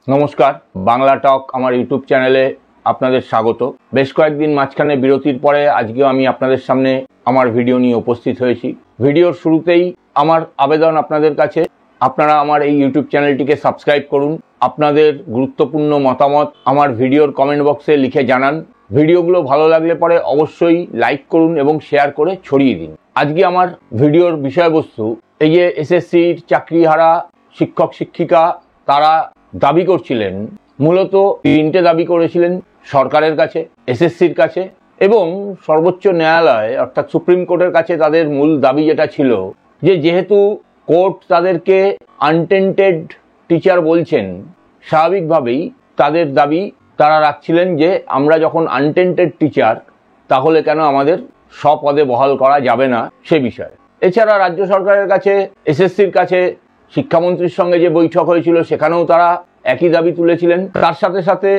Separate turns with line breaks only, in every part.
নমস্কার, বাংলা টক আমার ইউটিউব চ্যানেলে আপনাদের স্বাগত। বেশ কয়েকদিন মাঝখানে বিরতির পরে আজকেও আমি আপনাদের সামনে আমার ভিডিও নিয়ে উপস্থিত হয়েছি। ভিডিওর শুরুতেই আমার আবেদন আপনাদের কাছে, আপনারা আমার এই ইউটিউব চ্যানেলটিকে সাবস্ক্রাইব করুন। আপনাদের গুরুত্বপূর্ণ মতামত আমার ভিডিওর কমেন্ট বক্সে লিখে জানান। ভিডিওগুলো ভালো লাগলে পরে অবশ্যই লাইক করুন এবং শেয়ার করে ছড়িয়ে দিন। আজকে আমার ভিডিওর বিষয়বস্তু এই যে এসএসসির চাকরিহারা শিক্ষক শিক্ষিকা তারা দাবি করছিলেন, মূলত তিনটে দাবি করেছিলেন সরকারের কাছে, এসএসসির কাছে এবং সর্বোচ্চ ন্যায়ালয় অর্থাৎ সুপ্রিম কোর্টের কাছে। তাদের মূল দাবি যেটা ছিল যে যেহেতু কোর্ট তাদেরকে আনটেন্টেড টিচার বলছেন, স্বাভাবিকভাবেই তাদের দাবি তারা রাখছিলেন যে আমরা যখন আনটেন্টেড টিচার তাহলে কেন আমাদের স্বপদে বহাল করা যাবে না সে বিষয়ে। এছাড়া রাজ্য সরকারের কাছে, এসএসসির কাছে শিক্ষামন্ত্রীর সঙ্গে যে বৈঠক হয়েছিল সেখানেও তারা একই দাবি তুলেছিলেন। তার সাথে সাথে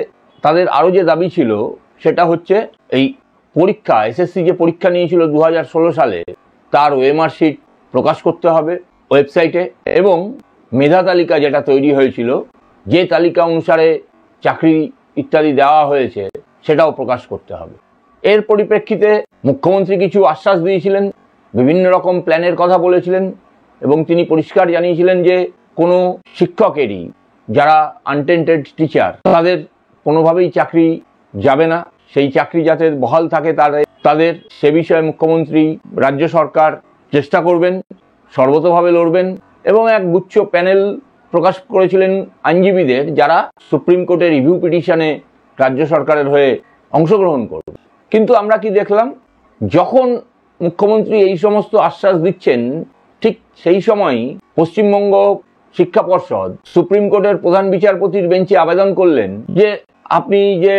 তাদের আরও যে দাবি ছিল সেটা হচ্ছে এই পরীক্ষা, এসএসসি যে পরীক্ষা নিয়েছিল 2016 সালে তার ওএমআর শিট প্রকাশ করতে হবে ওয়েবসাইটে, এবং মেধা তালিকা যেটা তৈরি হয়েছিল, যে তালিকা অনুসারে চাকরি ইত্যাদি দেওয়া হয়েছে সেটাও প্রকাশ করতে হবে। এর পরিপ্রেক্ষিতে মুখ্যমন্ত্রী কিছু আশ্বাস দিয়েছিলেন, বিভিন্ন রকম প্ল্যানের কথা বলেছিলেন এবং তিনি পরিষ্কার জানিয়েছিলেন যে কোনো শিক্ষকেরই যারা আনটেন্টেড টিচার তাদের কোনোভাবেই চাকরি যাবে না, সেই চাকরি যাতে বহাল থাকে তাদের সে বিষয়ে মুখ্যমন্ত্রী, রাজ্য সরকার চেষ্টা করবেন, সর্বতোভাবে লড়বেন এবং এক গুচ্ছ প্যানেল প্রকাশ করেছিলেন আইনজীবীদের, যারা সুপ্রিম কোর্টের রিভিউ পিটিশনে রাজ্য সরকারের হয়ে অংশগ্রহণ করবে। কিন্তু আমরা কি দেখলাম, যখন মুখ্যমন্ত্রী এই সমস্ত আশ্বাস দিচ্ছেন ঠিক সেই সময়ই পশ্চিমবঙ্গ শিক্ষা পর্ষদ সুপ্রিম কোর্টের প্রধান বিচারপতির বেঞ্চে আবেদন করলেন যে আপনি যে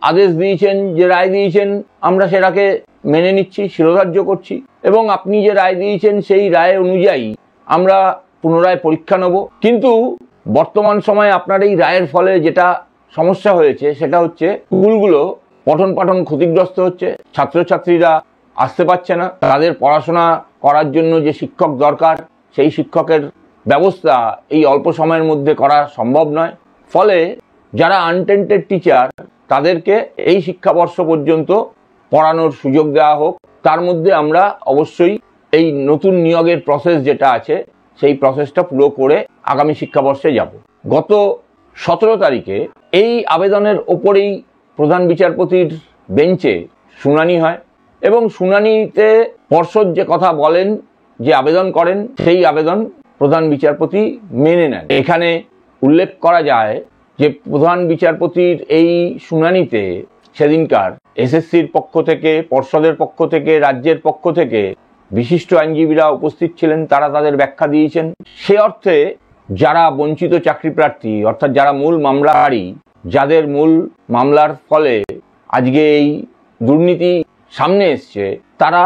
আদেশ দিয়েছেন, যে রায় দিয়েছেন, আমরা সেটাকে মেনে নিচ্ছি, শিরোধার্য করছি এবং আপনি যে রায় দিয়েছেন সেই রায় অনুযায়ী আমরা পুনরায় পরীক্ষা নেব। কিন্তু বর্তমান সময়ে আপনার এই রায়ের ফলে যেটা সমস্যা হয়েছে সেটা হচ্ছে স্কুলগুলো পঠন পাঠন ক্ষতিগ্রস্ত হচ্ছে, ছাত্রছাত্রীরা আসতে পারছে না, তাদের পড়াশোনা করার জন্য যে শিক্ষক দরকার সেই শিক্ষকের ব্যবস্থা এই অল্প সময়ের মধ্যে করা সম্ভব নয়। ফলে যারা আনটেন্টেড টিচার তাদেরকে এই শিক্ষাবর্ষ পর্যন্ত পড়ানোর সুযোগ দেওয়া হোক। তার মধ্যে আমরা অবশ্যই এই নতুন নিয়োগের প্রসেস যেটা আছে সেই প্রসেসটা পুরো করে আগামী শিক্ষাবর্ষে যাব। গত 17 তারিখে এই আবেদনের ওপরেই প্রধান বিচারপতির বেঞ্চে শুনানি হয় এবং শুনানিতে পর্ষদ যে কথা বলেন, যে আবেদন করেন, সেই আবেদন প্রধান বিচারপতি মেনে নেন। এখানে উল্লেখ করা যায় যে প্রধান বিচারপতির এই শুনানিতে সেদিনকার এসএসসির পক্ষ থেকে, পর্ষদের পক্ষ থেকে, রাজ্যের পক্ষ থেকে বিশিষ্ট আইনজীবীরা উপস্থিত ছিলেন, তারা তাদের ব্যাখ্যা দিয়েছেন। সে অর্থে যারা বঞ্চিত চাকরি প্রার্থী অর্থাৎ যারা মূল মামলাকারী, যাদের মূল মামলার ফলে আজকে এই দুর্নীতি সামনে এসছে, তারা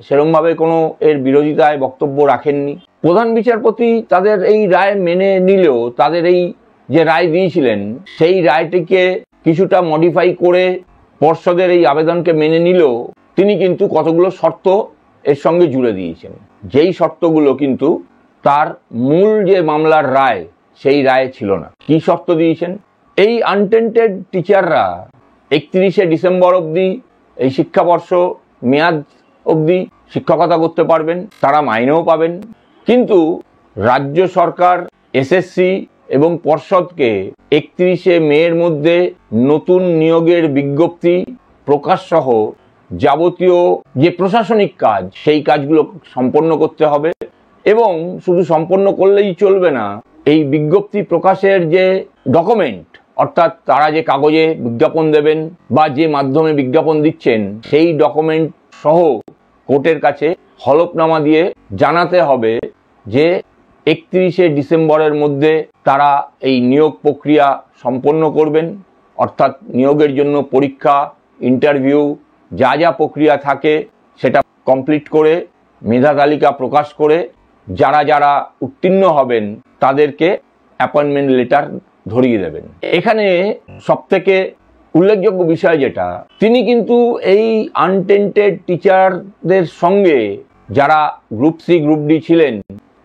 সেরকমভাবে কোনো এর বিরোধিতায় বক্তব্য রাখেননি। প্রধান বিচারপতি তাদের এই রায় মেনে নিলেও, তাদের এই যে রায় দিয়েছিলেন সেই রায়টিকে কিছুটা মডিফাই করে পর্ষদের এই আবেদনকে মেনে নিলেও তিনি কিন্তু কতগুলো শর্ত এর সঙ্গে জুড়ে দিয়েছেন, যেই শর্তগুলো কিন্তু তার মূল যে মামলার রায় সেই রায় ছিল না। কি শর্ত দিয়েছেন? এই আনটেন্টেড টিচাররা 31শে ডিসেম্বর অবধি এই শিক্ষাবর্ষ মেয়াদ অবধি শিক্ষকতা করতে পারবেন, তারা মাইনেও পাবেন। কিন্তু রাজ্য সরকার, এসএসসি এবং পর্ষদকে 31শে মের মধ্যে নতুন নিয়োগের বিজ্ঞপ্তি প্রকাশ সহ যাবতীয় যে প্রশাসনিক কাজ সেই কাজগুলো সম্পন্ন করতে হবে এবং শুধু সম্পন্ন করলেই চলবে না, এই বিজ্ঞপ্তি প্রকাশের যে ডকুমেন্ট অর্থাৎ তারা যে কাগজে বিজ্ঞাপন দেবেন বা যে মাধ্যমে বিজ্ঞাপন দিচ্ছেন সেই ডকুমেন্ট সহ কোর্টের কাছে হলফনামা দিয়ে জানাতে হবে যে 31শে ডিসেম্বরের মধ্যে তারা এই নিয়োগ প্রক্রিয়া সম্পন্ন করবেন। অর্থাৎ নিয়োগের জন্য পরীক্ষা, ইন্টারভিউ, যা যা প্রক্রিয়া থাকে সেটা কমপ্লিট করে মেধা তালিকা প্রকাশ করে যারা যারা উত্তীর্ণ হবেন তাদেরকে অ্যাপয়েন্টমেন্ট লেটার ধরিয়ে দেবেন। এখানে সবথেকে উল্লেখযোগ্য বিষয় যেটা, তিনি কিন্তু এই আনটেন্টেড টিচারদের সঙ্গে যারা গ্রুপ সি, গ্রুপ ডি ছিলেন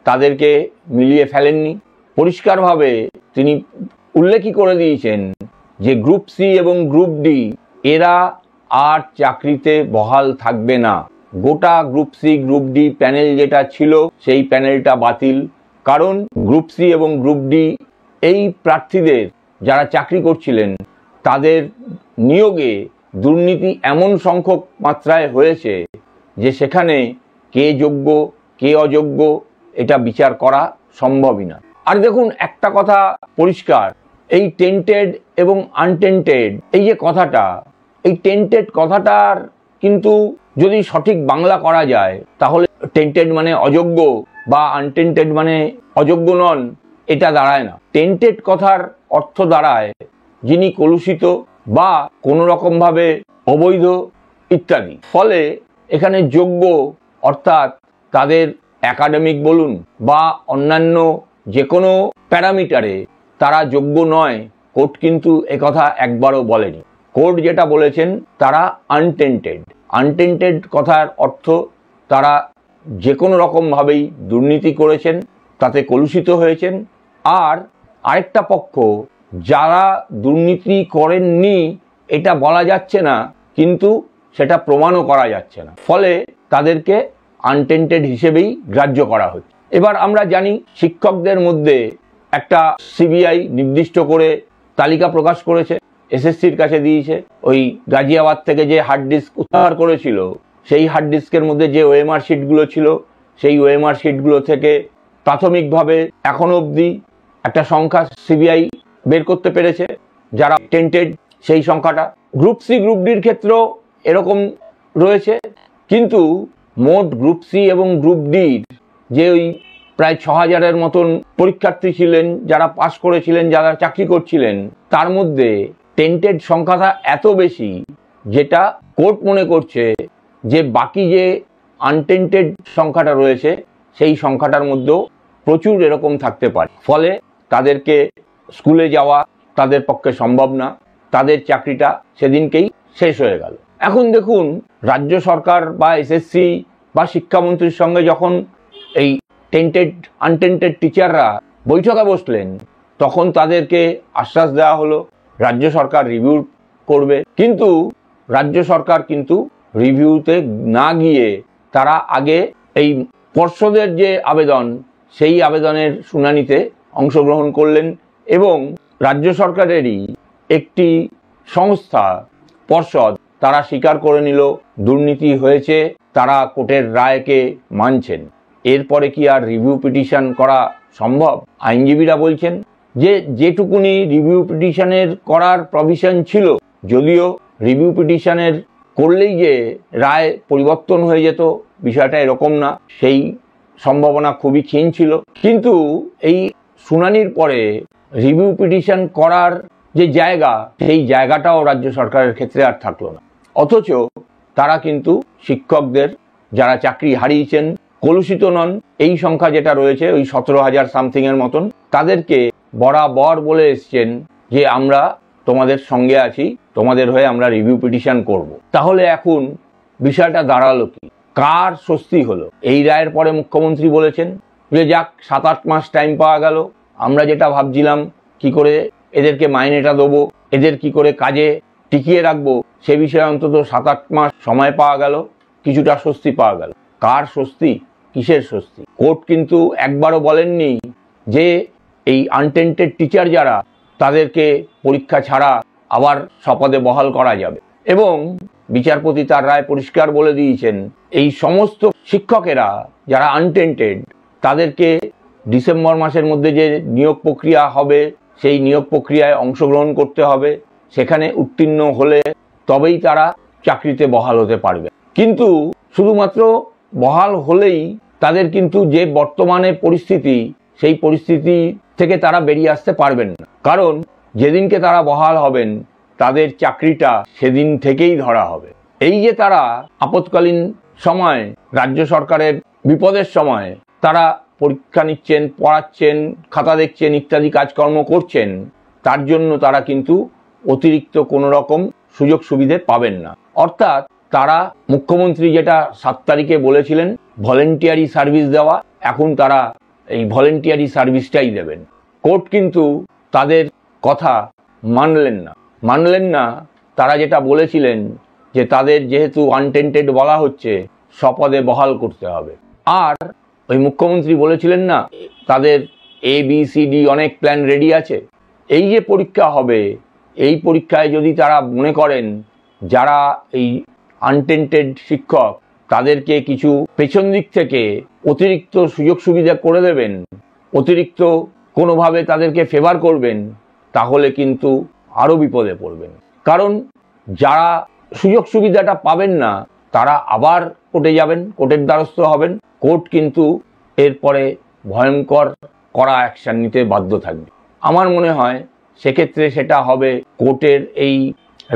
তাদেরকে মিলিয়ে ফেলেননি। পরিষ্কারভাবে তিনি উল্লেখই করে দিয়েছেন যে গ্রুপ সি এবং গ্রুপ ডি এরা আর চাকরিতে বহাল থাকবে না। গোটা group C group D panel যেটা ছিল সেই প্যানেলটা বাতিল। কারণ গ্রুপ সি এবং গ্রুপ ডি এই প্রার্থীদের যারা চাকরি করছিলেন তাদের নিয়োগে দুর্নীতি এমন সংখ্যক মাত্রায় হয়েছে যে সেখানে কে যোগ্য কে অযোগ্য এটা বিচার করা সম্ভবই না। আর দেখুন, একটা কথা পরিষ্কার, এই টেন্টেড এবং আনটেন্টেড এই যে কথাটা, এই টেন্টেড কথাটার কিন্তু যদি সঠিক বাংলা করা যায় তাহলে টেন্টেড মানে অযোগ্য বা আনটেন্টেড মানে অযোগ্য নন, এটা দাঁড়ায় না। টেন্টেড কথার অর্থ দাঁড়ায় যিনি কলুষিত বা কোনো রকমভাবে অবৈধ ইত্যাদি। ফলে এখানে যোগ্য অর্থাৎ তাদের একাডেমিক বলুন বা অন্যান্য যে কোনো প্যারামিটারে তারা যোগ্য নয়, কোর্ট কিন্তু একথা একবারও বলেনি। কোর্ট যেটা বলেছেন তারা আনটেন্টেড। আনটেন্টেড কথার অর্থ তারা যে কোনো রকমভাবেই দুর্নীতি করেছেন, তাতে কলুষিত হয়েছেন। আর আরেকটা পক্ষ যারা দুর্নীতি করেননি এটা বলা যাচ্ছে না, কিন্তু সেটা প্রমাণও করা যাচ্ছে না, ফলে তাদেরকে আনটেন্টেড হিসেবেই গ্রাহ্য করা হচ্ছে। এবার আমরা জানি শিক্ষকদের মধ্যে একটা সিবিআই নির্দিষ্ট করে তালিকা প্রকাশ করেছে, এসএসসির কাছে দিয়েছে। ওই গাজিয়াবাদ থেকে যে হার্ড ডিস্ক উদ্ধার করেছিল সেই হার্ড ডিস্কের মধ্যে যে ওএমআর শিটগুলো ছিল সেই ওএমআর শিটগুলো থেকে প্রাথমিকভাবে এখনো অবধি একটা সংখ্যা সিবিআই বের করতে পেরেছে যারা টেন্টেড, সেই সংখ্যাটা। গ্রুপ সি গ্রুপ ডির ক্ষেত্রেও এরকম রয়েছে, কিন্তু মোট গ্রুপ সি এবং গ্রুপ ডির যে ওই প্রায় 6000-এর মতন পরীক্ষার্থী ছিলেন যারা পাশ করেছিলেন, যারা চাকরি করছিলেন, তার মধ্যে টেন্টেড সংখ্যাটা এত বেশি যেটা কোর্ট মনে করছে যে বাকি যে আনটেন্টেড সংখ্যাটা রয়েছে সেই সংখ্যাটার মধ্যেও প্রচুর এরকম থাকতে পারে। ফলে তাদেরকে স্কুলে যাওয়া তাদের পক্ষে সম্ভব না, তাদের চাকরিটা সেদিনকেই শেষ হয়ে গেল। এখন দেখুন, রাজ্য সরকার বা এসএসসি বা শিক্ষামন্ত্রীর সঙ্গে যখন এই টেন্টেড আনটেন্টেড টিচাররা বৈঠকে বসলেন তখন তাদেরকে আশ্বাস দেওয়া হলো রাজ্য সরকার রিভিউ করবে, কিন্তু রাজ্য সরকার কিন্তু রিভিউতে না গিয়ে তারা আগে এই পর্ষদের যে আবেদন সেই আবেদনের শুনানিতে অংশগ্রহণ করলেন এবং রাজ্য সরকারেরই একটি সংস্থা পর্ষদ তারা স্বীকার করে নিল দুর্নীতি হয়েছে, তারা কোর্টের রায়কে মানছেন। এরপরে কি আর রিভিউ পিটিশন করা সম্ভব? আইনজীবীরা বলছেন যে যেটুকুনি রিভিউ পিটিশনের করার প্রভিশন ছিল, যদিও রিভিউ পিটিশনের করলেই যে রায় পরিবর্তন হয়ে যেত বিষয়টা এরকম না, সেই সম্ভাবনা খুবই ক্ষীণ ছিল। কিন্তু এই শুনানির পরে রিভিউ পিটিশন করার যে জায়গা, সেই জায়গাটাও রাজ্য সরকারের ক্ষেত্রে আর থাকলো না। অথচ তারা কিন্তু শিক্ষকদের যারা চাকরি হারিয়েছেন, কলুষিত নন, এই সংখ্যা যেটা রয়েছে ওই 17,000 সামথিং এর মতন, তাদেরকে বরাবর বলে এসছেন যে আমরা তোমাদের সঙ্গে আছি, তোমাদের হয়ে আমরা রিভিউ পিটিশন করব। তাহলে এখন বিষয়টা দাঁড়ালো কি? কার স্বস্তি হলো? এই রায়ের পরে মুখ্যমন্ত্রী বলেছেন যে যাক 7-8 মাস টাইম পাওয়া গেল, আমরা যেটা ভাবছিলাম কি করে এদেরকে মাইনেটা দেবো, এদের কি করে কাজে টিকিয়ে রাখবো, সে বিষয়ে অন্তত 7-8 মাস সময় পাওয়া গেল, কিছুটা স্বস্তি পাওয়া গেল। কার স্বস্তি? কিসের স্বস্তি? কোর্ট কিন্তু একবারও বলেননি যে এই আনটেন্টেড টিচার যারা তাদেরকে পরীক্ষা ছাড়া আবার স্বপদে বহাল করা যাবে। এবং বিচারপতি তার রায় পরিষ্কার বলে দিয়েছেন এই সমস্ত শিক্ষকেরা যারা আনটেন্টেড তাদেরকে ডিসেম্বর মাসের মধ্যে যে নিয়োগ প্রক্রিয়া হবে সেই নিয়োগ প্রক্রিয়ায় অংশগ্রহণ করতে হবে, সেখানে উত্তীর্ণ হলে তবেই তারা চাকরিতে বহাল হতে পারবে। কিন্তু শুধুমাত্র বহাল হলেই তাদের কিন্তু যে বর্তমানে পরিস্থিতি সেই পরিস্থিতি থেকে তারা বেরিয়ে আসতে পারবেন না, কারণ যেদিনকে তারা বহাল হবেন তাদের চাকরিটা সেদিন থেকেই ধরা হবে। এই যে তারা আপৎকালীন সময় রাজ্য সরকারের বিপদের সময় তারা পরীক্ষা নিচ্ছেন, পড়াচ্ছেন, খাতা দেখছেন, ইত্যাদি কাজকর্ম করছেন, তার জন্য তারা কিন্তু অতিরিক্ত কোনো রকম সুযোগ সুবিধে পাবেন না। অর্থাৎ তারা মুখ্যমন্ত্রী যেটা 7 তারিখে বলেছিলেন ভলেন্টিয়ারি সার্ভিস দেওয়া, এখন তারা এই ভলেন্টিয়ারি সার্ভিসটাই দেবেন। কোর্ট কিন্তু তাদের কথা মানলেন না। তারা যেটা বলেছিলেন যে তাদের যেহেতু আনটেন্টেড বলা হচ্ছে, স্বপদে বহাল করতে হবে। আর ওই মুখ্যমন্ত্রী বলেছিলেন না, তাদের ABCD অনেক প্ল্যান রেডি আছে। এই যে পরীক্ষা হবে, এই পরীক্ষায় যদি তারা মনে করেন যারা এই আনটেন্টেড শিক্ষক তাদেরকে কিছু পেছন দিক থেকে অতিরিক্ত সুযোগ সুবিধা করে দেবেন, অতিরিক্ত কোনোভাবে তাদেরকে ফেভার করবেন, তাহলে কিন্তু আরও বিপদে পড়বেন। কারণ যারা সুযোগ সুবিধাটা পাবেন না তারা আবার কোর্টে যাবেন, কোর্টের দ্বারস্থ হবেন। কোর্ট কিন্তু এরপরে ভয়ঙ্কর কড়া অ্যাকশন নিতে বাধ্য থাকবে। আমার মনে হয় সেক্ষেত্রে সেটা হবে কোর্টের এই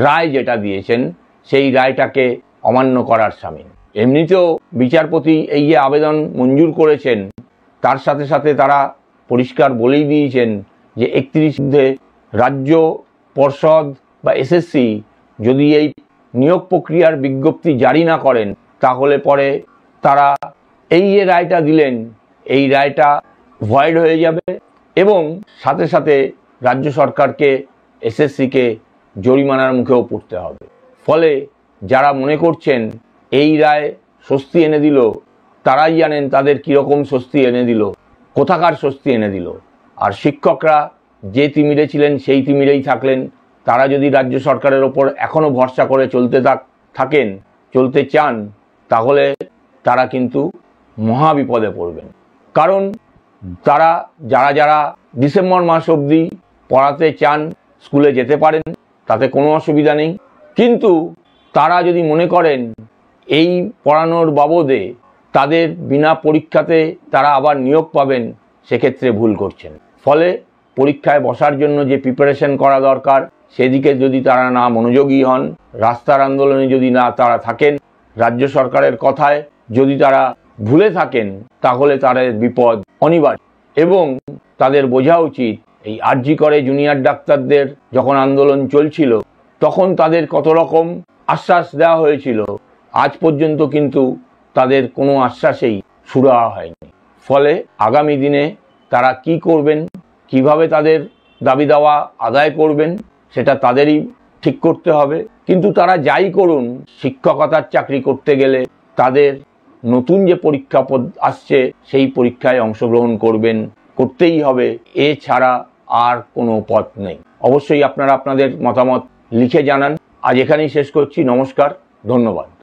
রায় যেটা দিয়েছেন সেই রায়টাকে অমান্য করার সামিল। এমনিতেও বিচারপতি এই যে আবেদন মঞ্জুর করেছেন, তার সাথে সাথে তারা পরিষ্কার বলেই দিয়েছেন যে 31 রাজ্য পর্ষদ বা SSC যদি এই নিয়োগ প্রক্রিয়ার বিজ্ঞপ্তি জারি না করেন, তাহলে পরে তারা এই যে রায়টা দিলেন এই রায়টা ভয়েড হয়ে যাবে এবং সাথে সাথে রাজ্য সরকারকে SSCকে জরিমানার মুখেও পড়তে হবে। ফলে যারা মনে করছেন এই রায় স্বস্তি এনে দিল, তারাই জানেন তাদের কীরকম স্বস্তি এনে দিল, কোথাকার স্বস্তি এনে দিল। আর শিক্ষকরা যে তিমিরে ছিলেন সেই তিমিরেই থাকলেন। তারা যদি রাজ্য সরকারের ওপর এখনও ভরসা করে চলতে চান, তাহলে তারা কিন্তু মহা বিপদে পড়বেন। কারণ তারা যারা ডিসেম্বর মাস অবধি পড়াতে চান স্কুলে যেতে পারেন, তাতে কোনো অসুবিধা নেই। কিন্তু তারা যদি মনে করেন এই পড়ানোর বাবদে তাদের বিনা পরীক্ষাতে তারা আবার নিয়োগ পাবেন, সেক্ষেত্রে ভুল করছেন। ফলে পরীক্ষায় বসার জন্য যে প্রিপারেশন করা দরকার সেদিকে যদি তারা না মনোযোগী হন, রাস্তার আন্দোলনে যদি না তারা থাকেন, রাজ্য সরকারের কথায় যদি তারা ভুলে থাকেন, তাহলে তাদের বিপদ অনিবার্য। এবং তাদের বোঝা উচিত এই আরজি করে জুনিয়র ডাক্তারদের যখন আন্দোলন চলছিল তখন তাদের কত রকম আশ্বাস দেওয়া হয়েছিল, আজ পর্যন্ত কিন্তু তাদের কোনো আশ্বাসেই সুরাহা হয়নি। ফলে আগামী দিনে তারা কি করবেন, কিভাবে তাদের দাবি দাওয়া আদায় করবেন, সেটা তাদেরই ঠিক করতে হবে। কিন্তু তারা যাই করুন, শিক্ষকতার চাকরি করতে গেলে তাদের নতুন যে পরীক্ষা আসছে সেই পরীক্ষায় অংশগ্রহণ করতেই হবে। এছাড়া আর কোনো পথ নেই। অবশ্যই আপনারা আপনাদের মতামত লিখে জানান। আজ এখানেই শেষ করছি। নমস্কার, ধন্যবাদ।